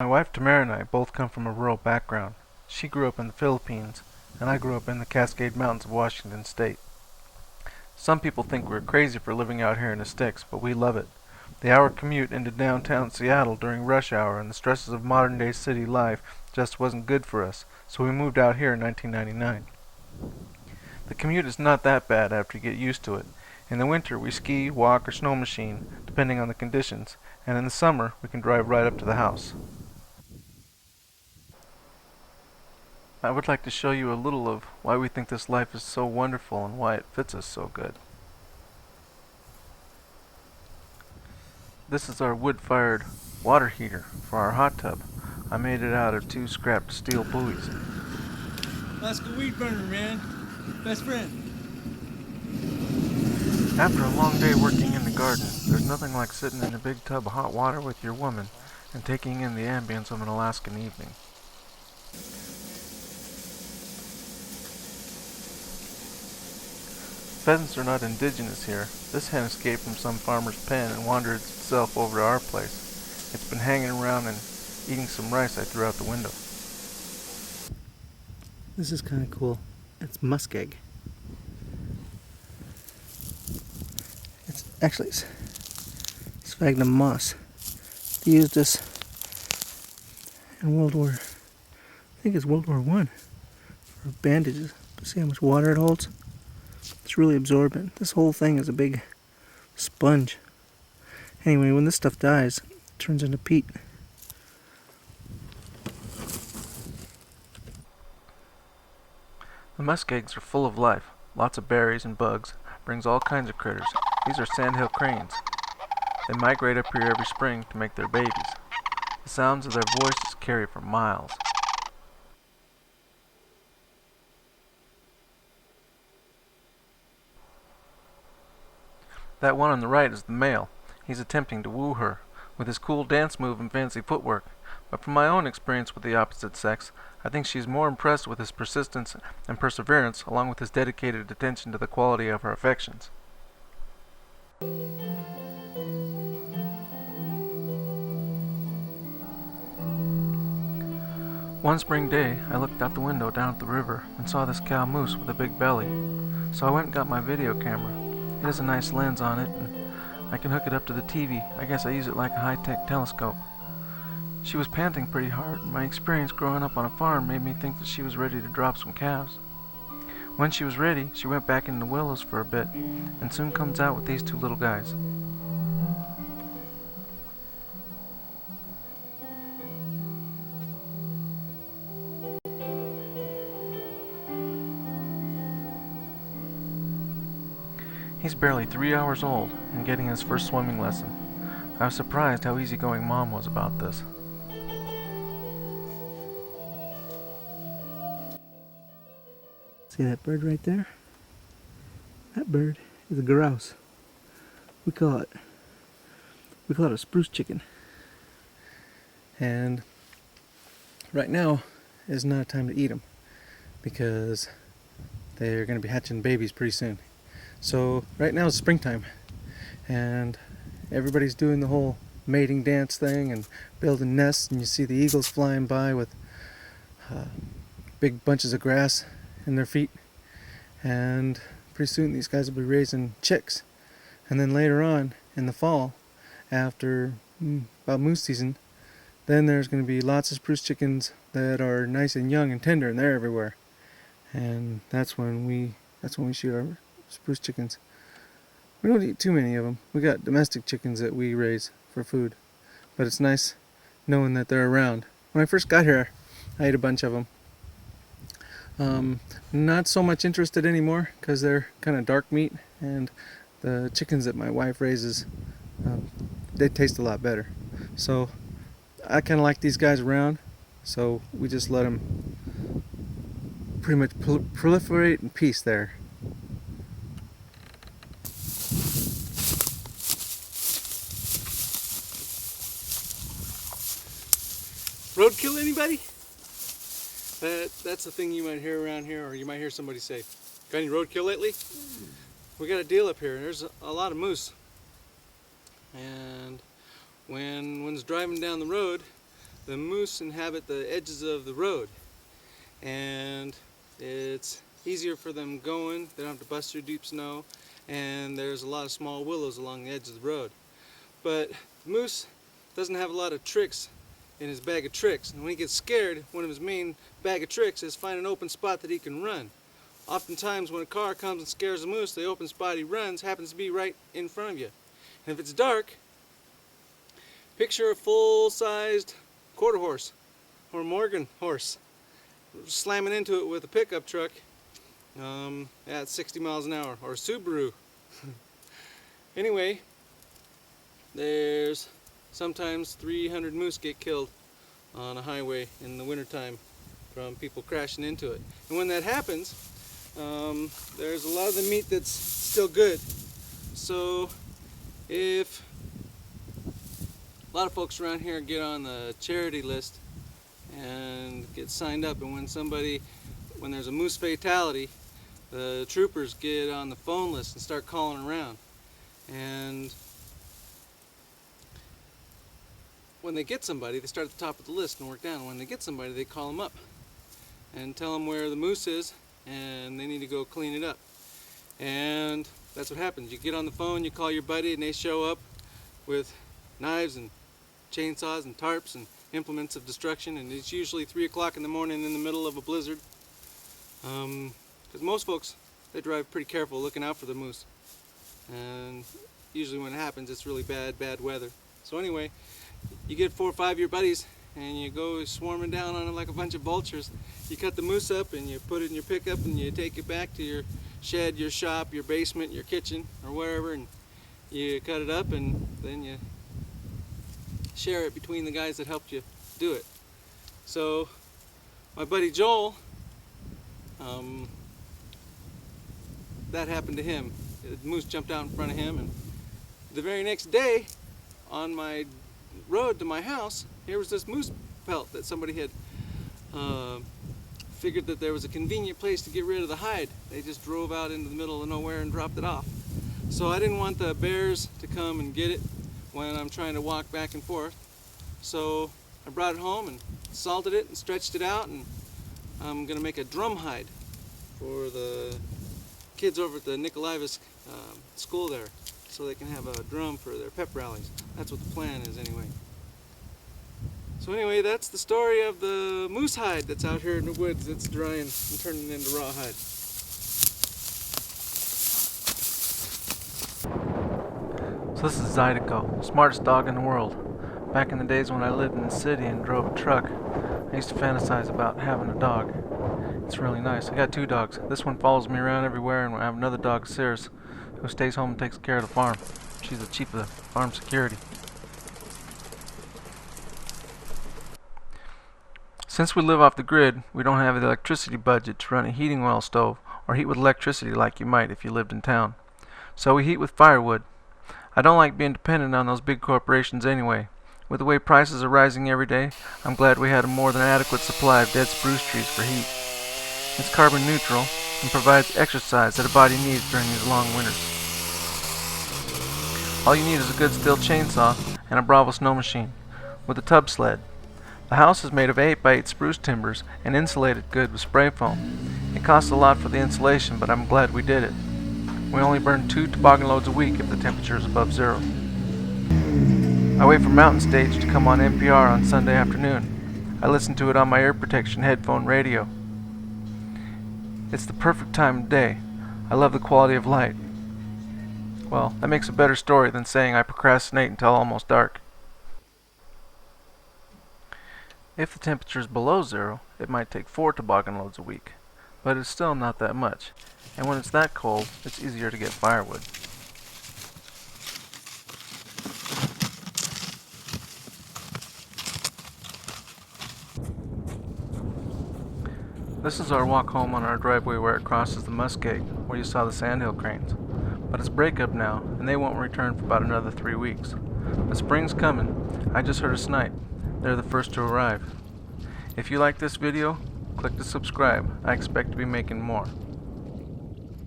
My wife Tamera and I both come from a rural background. She grew up in the Philippines, and I grew up in the Cascade Mountains of Washington State. Some people think we're crazy for living out here in the sticks, but we love it. The hour commute into downtown Seattle during rush hour and the stresses of modern day city life just wasn't good for us, so we moved out here in 1999. The commute is not that bad after you get used to it. In the winter we ski, walk, or snow machine, depending on the conditions, and in the summer we can drive right up to the house. I would like to show you a little of why we think this life is so wonderful and why it fits us so good. This is our wood-fired water heater for our hot tub. I made it out of two scrapped steel buoys. Let's go weed burner, man. Best friend. After a long day working in the garden, there's nothing like sitting in a big tub of hot water with your woman and taking in the ambience of an Alaskan evening. Pheasants are not indigenous here. This hen escaped from some farmer's pen and wandered itself over to our place. It's been hanging around and eating some rice I threw out the window. This is kind of cool. It's muskeg. It's sphagnum moss. They used this in I think it's World War One, for bandages. See how much water it holds? It's really absorbent. This whole thing is a big sponge. Anyway, when this stuff dies, it turns into peat. The muskegs are full of life. Lots of berries and bugs. Brings all kinds of critters. These are sandhill cranes. They migrate up here every spring to make their babies. The sounds of their voices carry for miles. That one on the right is the male. He's attempting to woo her with his cool dance move and fancy footwork. But from my own experience with the opposite sex, I think she's more impressed with his persistence and perseverance, along with his dedicated attention to the quality of her affections. One spring day, I looked out the window down at the river and saw this cow moose with a big belly. So I went and got my video camera. It has a nice lens on it, and I can hook it up to the TV. I guess I use it like a high-tech telescope. She was panting pretty hard, and my experience growing up on a farm made me think that she was ready to drop some calves. When she was ready, she went back in the willows for a bit, and soon comes out with these two little guys. He's barely 3 hours old and getting his first swimming lesson. I was surprised how easygoing Mom was about this. See that bird right there? That bird is a grouse. We call it a spruce chicken. And right now is not a time to eat them because they're going to be hatching babies pretty soon. So right now is springtime, and everybody's doing the whole mating dance thing and building nests, and you see the eagles flying by with big bunches of grass in their feet, and pretty soon these guys will be raising chicks. And then later on in the fall, after about moose season, then there's going to be lots of spruce chickens that are nice and young and tender, and they're everywhere. And that's when we shoot our spruce chickens. We don't eat too many of them. We got domestic chickens that we raise for food, but it's nice knowing that they're around. When I first got here, I ate a bunch of them. Not so much interested anymore because they're kind of dark meat, and the chickens that my wife raises, they taste a lot better. So I kind of like these guys around, so we just let them pretty much proliferate in peace there. Roadkill, anybody? That's the thing you might hear around here, or you might hear somebody say, got any roadkill lately? We got a deal up here. There's a lot of moose. And when one's driving down the road, the moose inhabit the edges of the road, and it's easier for them going. They don't have to bust through deep snow, and there's a lot of small willows along the edge of the road. But the moose doesn't have a lot of tricks in his bag of tricks, and when he gets scared, one of his main bag of tricks is find an open spot that he can run. Oftentimes when a car comes and scares a moose, the open spot he runs happens to be right in front of you. And if it's dark, picture a full-sized quarter horse or Morgan horse slamming into it with a pickup truck at 60 miles an hour, or a Subaru. Anyway, there's sometimes 300 moose get killed on a highway in the wintertime from people crashing into it. And when that happens, there's a lot of the meat that's still good. So if a lot of folks around here get on the charity list and get signed up, and when there's a moose fatality, the troopers get on the phone list and start calling around. And when they get somebody, they start at the top of the list and work down. When they get somebody, they call them up and tell them where the moose is, and they need to go clean it up. And that's what happens. You get on the phone, you call your buddy, and they show up with knives and chainsaws and tarps and implements of destruction, and it's usually 3 o'clock in the morning in the middle of a blizzard. Because most folks, they drive pretty careful looking out for the moose. And usually when it happens, it's really bad weather. So anyway, you get 4 or 5 of your buddies and you go swarming down on it like a bunch of vultures. You cut the moose up and you put it in your pickup and you take it back to your shed, your shop, your basement, your kitchen, or wherever, and you cut it up, and then you share it between the guys that helped you do it. So my buddy Joel, that happened to him. The moose jumped out in front of him, and the very next day on my road to my house, here was this moose pelt that somebody had figured that there was a convenient place to get rid of the hide. They just drove out into the middle of nowhere and dropped it off. So I didn't want the bears to come and get it when I'm trying to walk back and forth. So I brought it home and salted it and stretched it out, and I'm going to make a drum hide for the kids over at the Nikolaevich school there, so they can have a drum for their pep rallies. That's what the plan is anyway. So anyway, that's the story of the moose hide that's out here in the woods that's drying and turning into rawhide. So this is Zydeco, smartest dog in the world. Back in the days when I lived in the city and drove a truck, I used to fantasize about having a dog. It's really nice. I got 2 dogs. This one follows me around everywhere, and I have another dog, Cirrus, who stays home and takes care of the farm. She's the chief of the farm security. Since we live off the grid, we don't have the electricity budget to run a heating oil stove or heat with electricity like you might if you lived in town. So we heat with firewood. I don't like being dependent on those big corporations anyway. With the way prices are rising every day, I'm glad we had a more than adequate supply of dead spruce trees for heat. It's carbon neutral and provides exercise that a body needs during these long winters. All you need is a good steel chainsaw and a Bravo snow machine with a tub sled. The house is made of 8x8 spruce timbers and insulated good with spray foam. It costs a lot for the insulation, but I'm glad we did it. We only burn 2 toboggan loads a week if the temperature is above 0. I wait for Mountain Stage to come on NPR on Sunday afternoon. I listen to it on my ear protection headphone radio. It's the perfect time of day. I love the quality of light. Well, that makes a better story than saying I procrastinate until almost dark. If the temperature is below 0, it might take 4 toboggan loads a week, but it's still not that much. And when it's that cold, it's easier to get firewood. This is our walk home on our driveway where it crosses the muskeg, where you saw the sandhill cranes. But it's breakup now, and they won't return for about another 3 weeks. The spring's coming. I just heard a snipe. They're the first to arrive. If you like this video, click to subscribe. I expect to be making more.